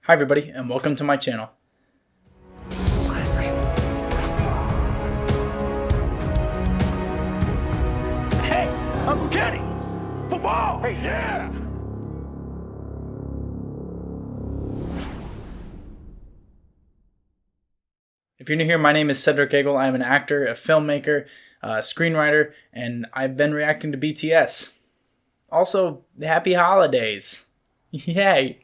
Hi everybody, and welcome to my channel. Hey, Uncle Kenny! Football! Hey, yeah! If you're new here, my name is Cedric Gegel. I'm an actor, a filmmaker, a screenwriter, and I've been reacting to BTS. Also, happy holidays. Yay!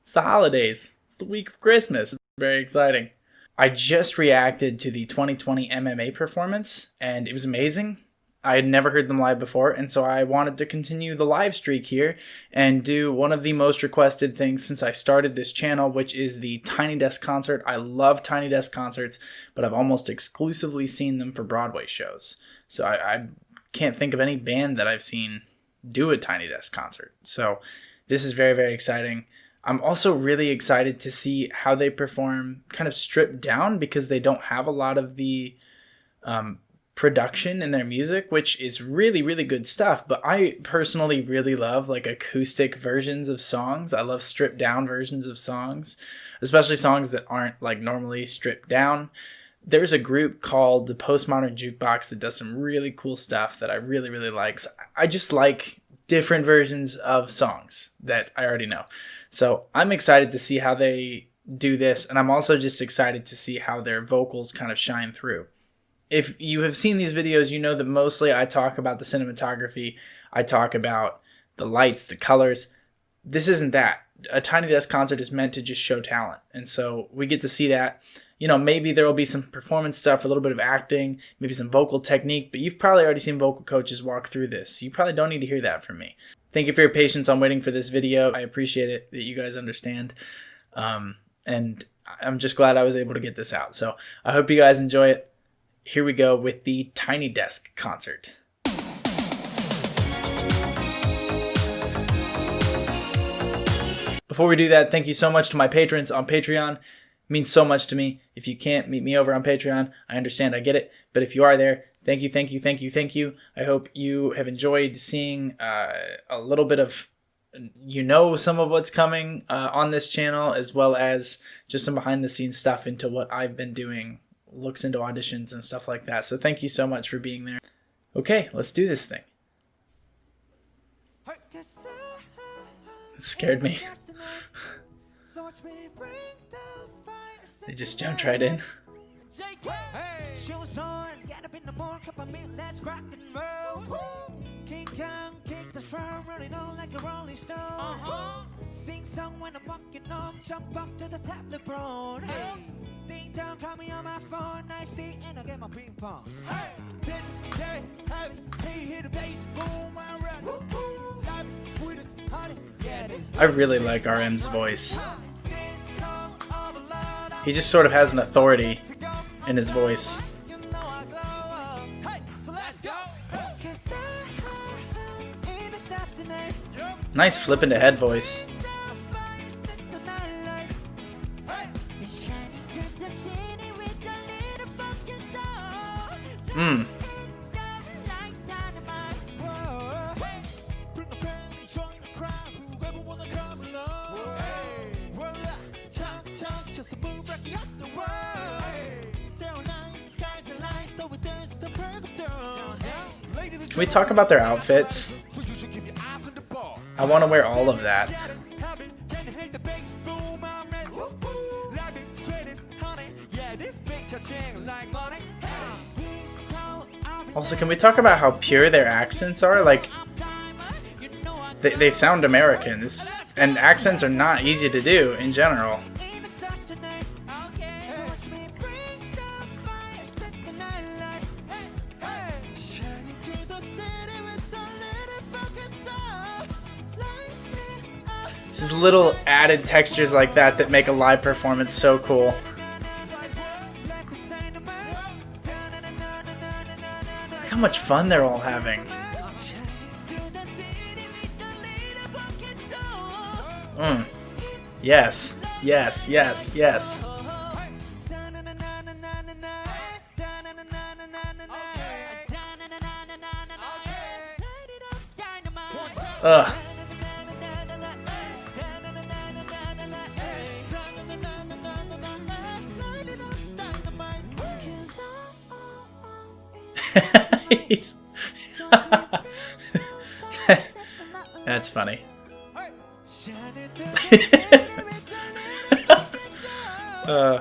It's the holidays. It's the week of Christmas. It's very exciting. I just reacted to the 2020 MMA performance, and it was amazing. I had never heard them live before, and so I wanted to continue the live streak here and do one of the most requested things since I started this channel, which is the Tiny Desk Concert. I love Tiny Desk Concerts, but I've almost exclusively seen them for Broadway shows. So I can't think of any band that I've seen do a Tiny Desk Concert. So this is very, very exciting. I'm also really excited to see how they perform kind of stripped down because they don't have a lot of the production in their music, which is really, really good stuff. But I personally really love like acoustic versions of songs. I love stripped down versions of songs, especially songs that aren't like normally stripped down. There's a group called the Postmodern Jukebox that does some really cool stuff that I really, really like. So I just like different versions of songs that I already know. So I'm excited to see how they do this, and I'm also just excited to see how their vocals kind of shine through. If you have seen these videos, you know that mostly I talk about the cinematography, I talk about the lights, the colors. This isn't that. A Tiny Desk Concert is meant to just show talent, and so we get to see that. You know, maybe there will be some performance stuff, a little bit of acting, maybe some vocal technique, but you've probably already seen vocal coaches walk through this. You probably don't need to hear that from me. Thank you for your patience on waiting for this video. I appreciate it that you guys understand. And I'm just glad I was able to get this out. So I hope you guys enjoy it. Here we go with the Tiny Desk Concert. Before we do that, thank you so much to my patrons on Patreon. It means so much to me. If you can't meet me over on Patreon, I understand, I get it. But if you are there, thank you, thank you, thank you, thank you. I hope you have enjoyed seeing a little bit of, some of what's coming on this channel, as well as just some behind the scenes stuff into what I've been doing, looks into auditions and stuff like that. So thank you so much for being there. Okay, let's do this thing. It scared me. They just jumped right in. Sing song when I'm walking home, jump up to the tablet phone. Ding dong, call me on my phone, nice day, and I get my ping pong. Hey, this day, heavy, hey, hit the bass, boom, I'm ready. Life is sweet as honey, yeah, this. I really like RM's voice. He just sort of has an authority in his voice. Nice flip into head voice. Can we talk about their outfits? I want to wear all of that. Also, can we talk about how pure their accents are? Like, they sound American, and accents are not easy to do in general. It's just little added textures like that that make a live performance so cool. Look how much fun they're all having. Yes, yes, yes, yes. Ugh. He's- That's funny. uh,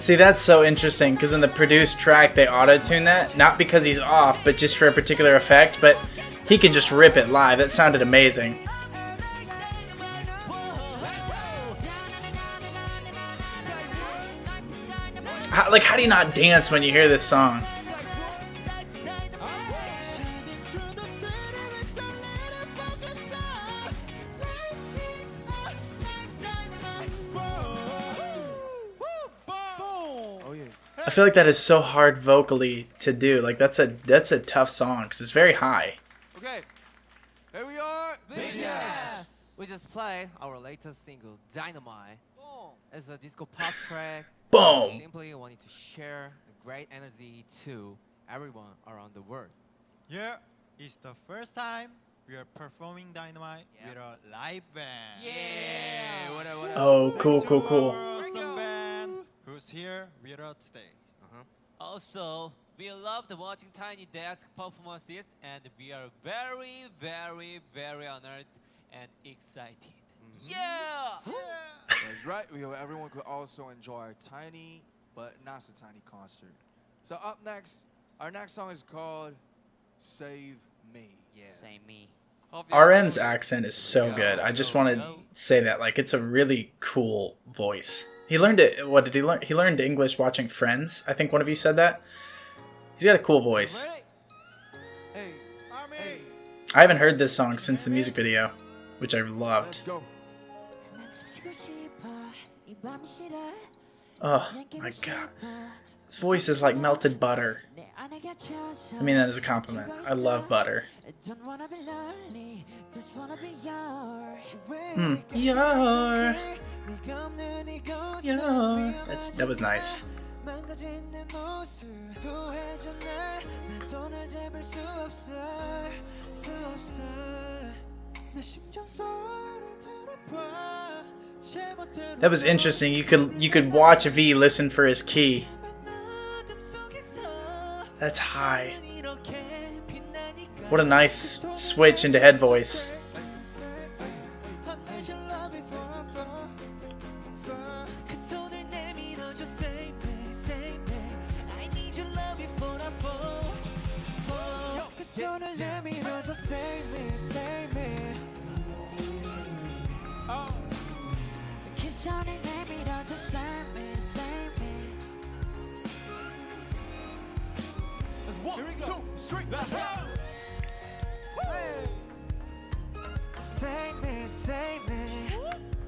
See, that's so interesting because in the produced track they auto-tune that, not because he's off, but just for a particular effect, but he can just rip it live. That sounded amazing. How do you not dance when you hear this song? I feel like that is so hard vocally to do. Like that's a tough song because it's very high. Okay, here we are, BTS. We just played our latest single, Dynamite. Boom. It's a disco pop track. Boom. Simply wanted to share a great energy to everyone around the world. Yeah, it's the first time we are performing Dynamite with a live band. Yeah. What up? Oh, cool. Awesome band who's here with us today. Also, we loved watching Tiny Desk performances, and we are very, very, very honored and excited. Yeah. That's right. We hope everyone could also enjoy our tiny, but not so tiny concert. So up next, our next song is called "Save Me." Yeah. Same me. RM's accent is so good. I just want to say that, like, it's a really cool voice. He learned it. What did he learn? He learned English watching Friends. I think one of you said that. He's got a cool voice. Hey, hey, I haven't heard this song since the music video, which I loved. let's go. Oh my god. His voice is like melted butter. I mean that is a compliment. I love butter. That was nice. That was interesting. You could watch V listen for his key. That's high. What a nice switch into head voice.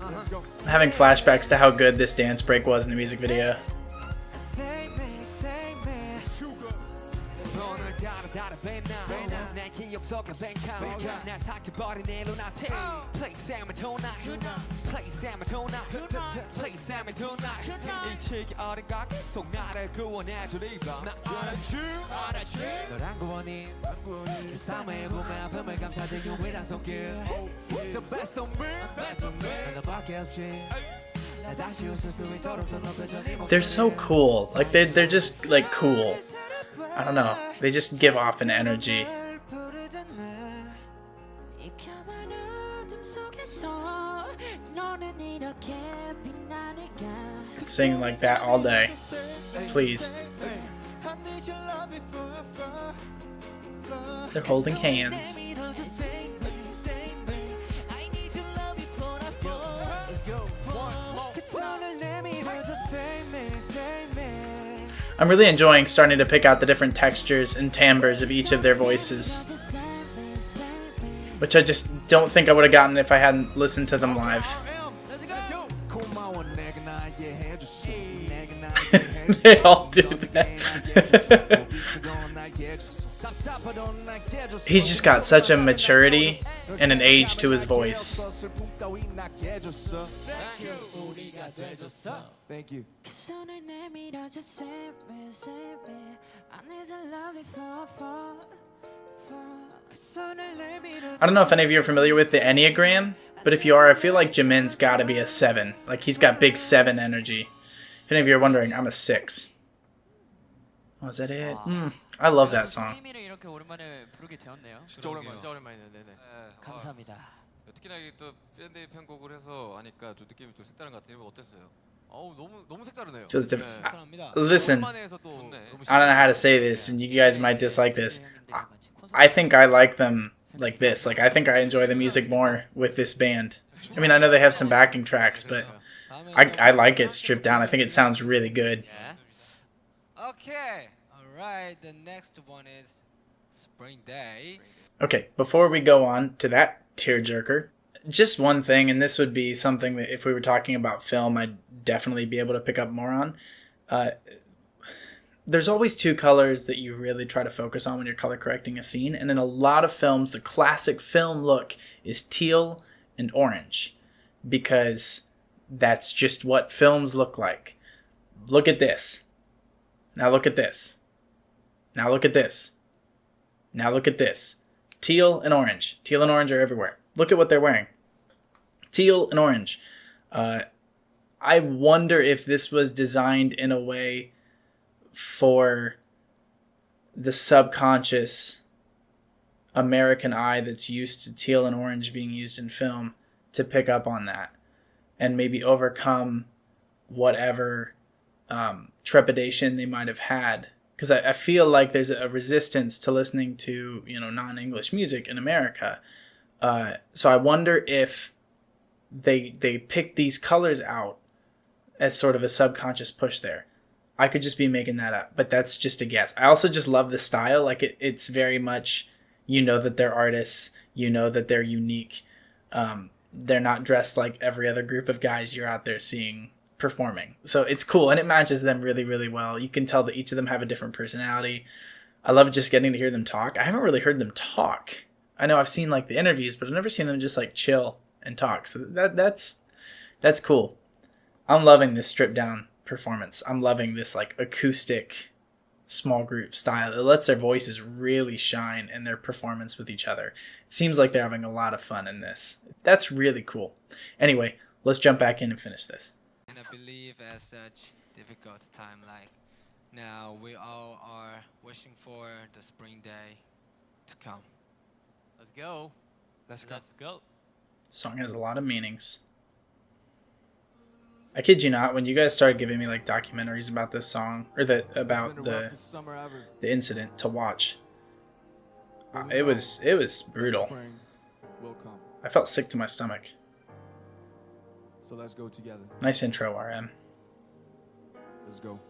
I'm having flashbacks to how good this dance break was in the music video. They're so cool. Like they're just like cool. I don't know. They just give off an energy. Sing like that all day. Please. They're holding hands. I'm really enjoying starting to pick out the different textures and timbres of each of their voices, which I just don't think I would have gotten if I hadn't listened to them live. They all do that. He's just got such a maturity and an age to his voice. Thank you. I don't know if any of you are familiar with the Enneagram, but if you are, I feel like Jimin's got to be a 7. Like, he's got big 7 energy. If any of you are wondering, I'm a 6. Oh, is that it? I love that song. 스트리밍을 이렇게 오랜만에 부르게 되었네요. 진짜 오랜만이네요. 네네. 감사합니다. 특히나 이게 또 밴드 편곡을 해서 하니까 또 느낌이 또 색다른 것 같아요. 어땠어요? 어우 너무 색다르네요. Feels different. 감사합니다. Listen, 오랜만에 해서 또 I don't know how to say this, and you guys might dislike this. I think I like them like this. Like, I think I enjoy the music more with this band. I mean, I know they have some backing tracks, but I like it stripped down. I think it sounds really good. Okay. All right. The next one is Spring Day. Okay, before we go on to that tearjerker, just one thing, and this would be something that if we were talking about film, I'd definitely be able to pick up more on. There's always 2 colors that you really try to focus on when you're color correcting a scene, and in a lot of films, the classic film look is teal and orange, because that's just what films look like. Look at this. Now look at this. Now look at this. Now look at this. Teal and orange. Teal and orange are everywhere. Look at what they're wearing. Teal and orange. I wonder if this was designed in a way for the subconscious American eye that's used to teal and orange being used in film to pick up on that and maybe overcome whatever trepidation they might have had. Because I feel like there's a resistance to listening to, non-English music in America. So I wonder if they picked these colors out as sort of a subconscious push there. I could just be making that up, but that's just a guess. I also just love the style. Like, it's very much, that they're artists, that they're unique. They're not dressed like every other group of guys you're out there seeing performing. So it's cool, and it matches them really, really well. You can tell that each of them have a different personality. I love just getting to hear them talk. I haven't really heard them talk. I know I've seen like the interviews, but I've never seen them just like chill and talk. So that's cool. I'm loving this stripped down performance. I'm loving this like acoustic small group style. It lets their voices really shine in their performance with each other. It seems like they're having a lot of fun in this. That's really cool. Anyway, let's jump back in and finish this. And I believe as such difficult time like now we all are wishing for the spring day to come. Let's go. Let's go. Song has a lot of meanings. I kid you not, when you guys started giving me like documentaries about this song or about the incident to watch, it was brutal. I felt sick to my stomach. So let's go together. Nice intro, RM. Let's go.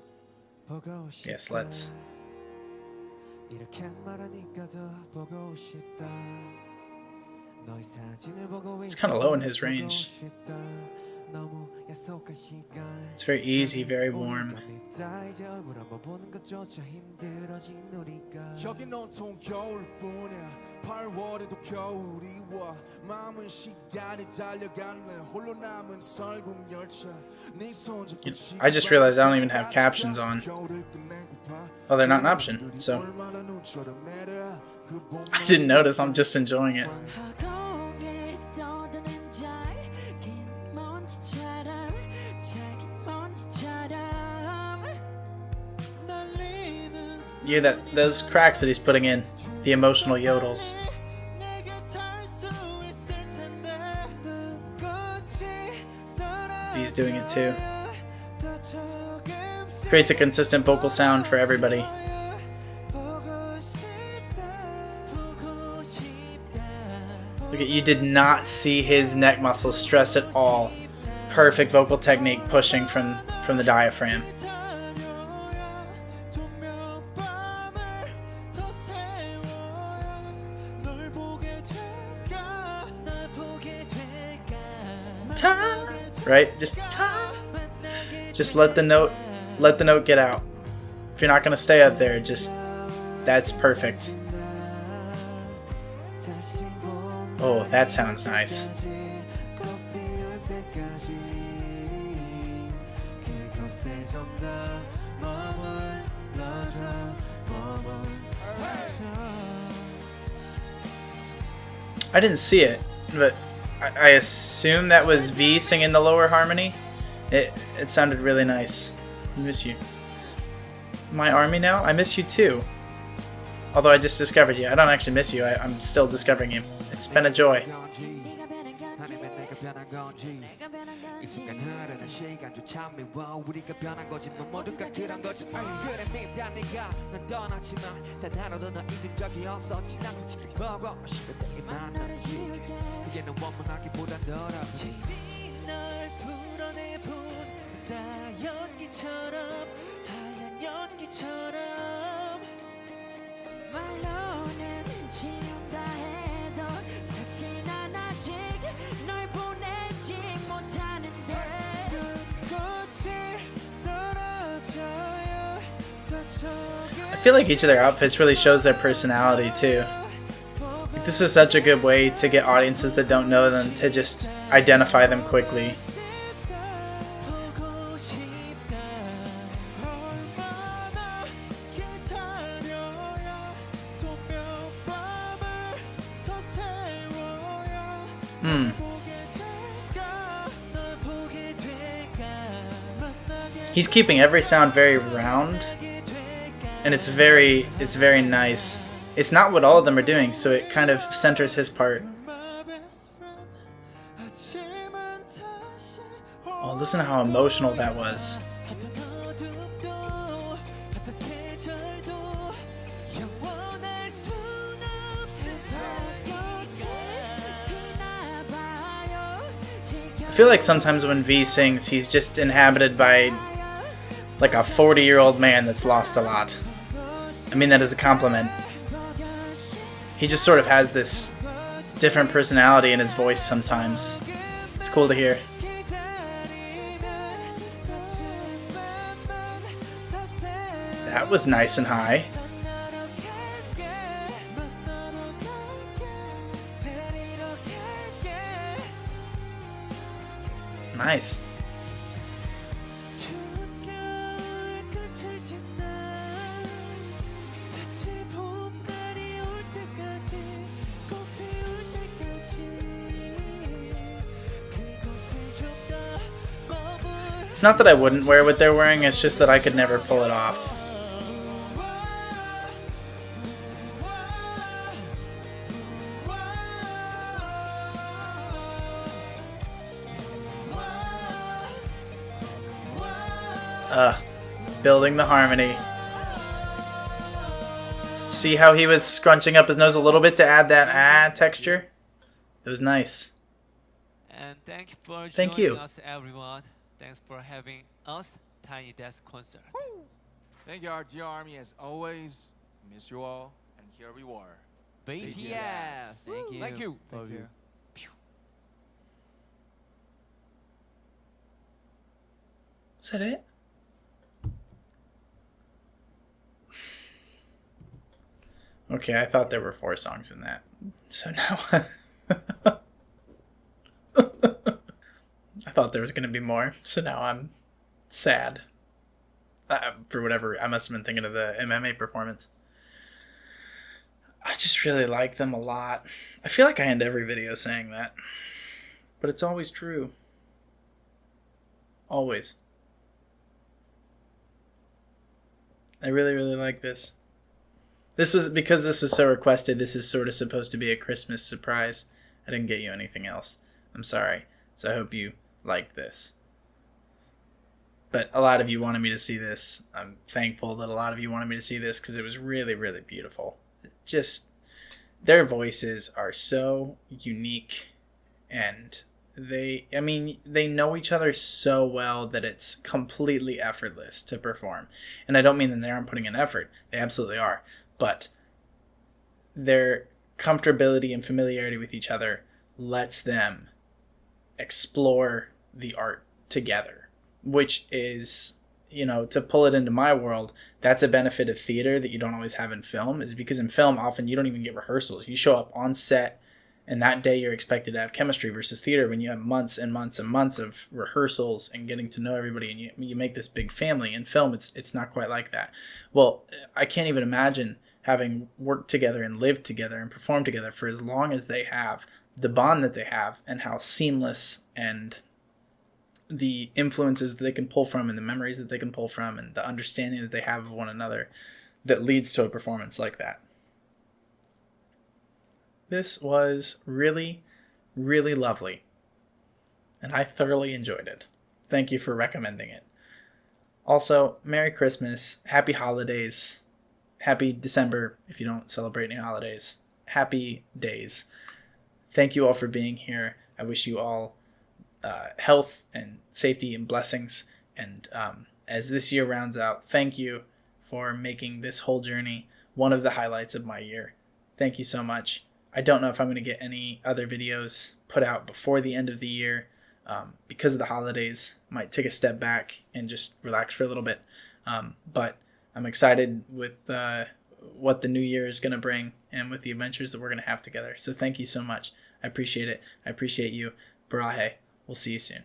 Yes, let's. It's kind of low in his range. It's very easy, very warm. I just realized I don't even have captions on. Oh, they're not an option, so I didn't notice. I'm just enjoying it. You hear those cracks that he's putting in, the emotional yodels. He's doing it too. Creates a consistent vocal sound for everybody. Look at, you did not see his neck muscles stress at all. Perfect vocal technique pushing from the diaphragm. Right? Just let the note get out. If you're not gonna stay up there, that's perfect. Oh, that sounds nice. I didn't see it, but I assume that was V singing the lower harmony. It sounded really nice. I miss you. My army now? I miss you too. Although I just discovered you. I don't actually miss you. I'm still discovering you. It's been a joy. 이 순간 흐르는 시간조차 미워 우리가 변한 거지 뭐 모두가 그런 거지 그래 미안 네가 난 떠났지만 단 하루도 너 잊은 적이 없었지 난 솔직히 보고 싶을 때이 만났지 그게 넌 원망하기보단 더럽지 널 풀어내본 나 연기처럼 하얀 연기처럼 말로는 지운다 해도 사실 난 아직 널 보내지 못하는데 I feel like each of their outfits really shows their personality too. Like, this is such a good way to get audiences that don't know them to just identify them quickly. He's keeping every sound very round, and it's very nice. It's not what all of them are doing, so it kind of centers his part. Oh, listen to how emotional that was. I feel like sometimes when V sings, he's just inhabited by like a 40-year-old man that's lost a lot. I mean that as a compliment. He just sort of has this different personality in his voice sometimes. It's cool to hear. That was nice and high. Nice. It's not that I wouldn't wear what they're wearing, it's just that I could never pull it off. Building the harmony. See how he was scrunching up his nose a little bit to add that texture? It was nice. And thank you for Thank joining you. us, everyone. Thanks for having us, Tiny Desk Concert. Thank you, our dear army, as always. Miss you all, and here we were. BTS. Thank you. Thank you. Thank you. Is that it? Okay, I thought there were 4 songs in that. So now I thought there was going to be more. So now I'm sad. For whatever, I must have been thinking of the MMA performance. I just really like them a lot. I feel like I end every video saying that. But it's always true. Always. I really, really like this. This was, because this was so requested, this is sort of supposed to be a Christmas surprise. I didn't get you anything else. I'm sorry. So I hope you liked this. But a lot of you wanted me to see this. I'm thankful that a lot of you wanted me to see this because it was really, really beautiful. Just, their voices are so unique, and they know each other so well that it's completely effortless to perform. And I don't mean that they aren't putting in effort. They absolutely are. But their comfortability and familiarity with each other lets them explore the art together, which is, to pull it into my world, that's a benefit of theater that you don't always have in film, is because in film, often you don't even get rehearsals. You show up on set, and that day you're expected to have chemistry, versus theater when you have months and months and months of rehearsals and getting to know everybody, and you make this big family. In film, it's not quite like that. Well, I can't even imagine having worked together and lived together and performed together for as long as they have, the bond that they have, and how seamless and the influences that they can pull from and the memories that they can pull from and the understanding that they have of one another that leads to a performance like that. This was really, really lovely, and I thoroughly enjoyed it. Thank you for recommending it. Also, Merry Christmas, Happy Holidays, Happy December if you don't celebrate any holidays, Happy Days. Thank you all for being here. I wish you all health and safety and blessings. And as this year rounds out, thank you for making this whole journey one of the highlights of my year. Thank you so much. I don't know if I'm going to get any other videos put out before the end of the year because of the holidays. Might take a step back and just relax for a little bit. But I'm excited with what the new year is going to bring and with the adventures that we're going to have together. So thank you so much. I appreciate it. I appreciate you. Barahe. We'll see you soon.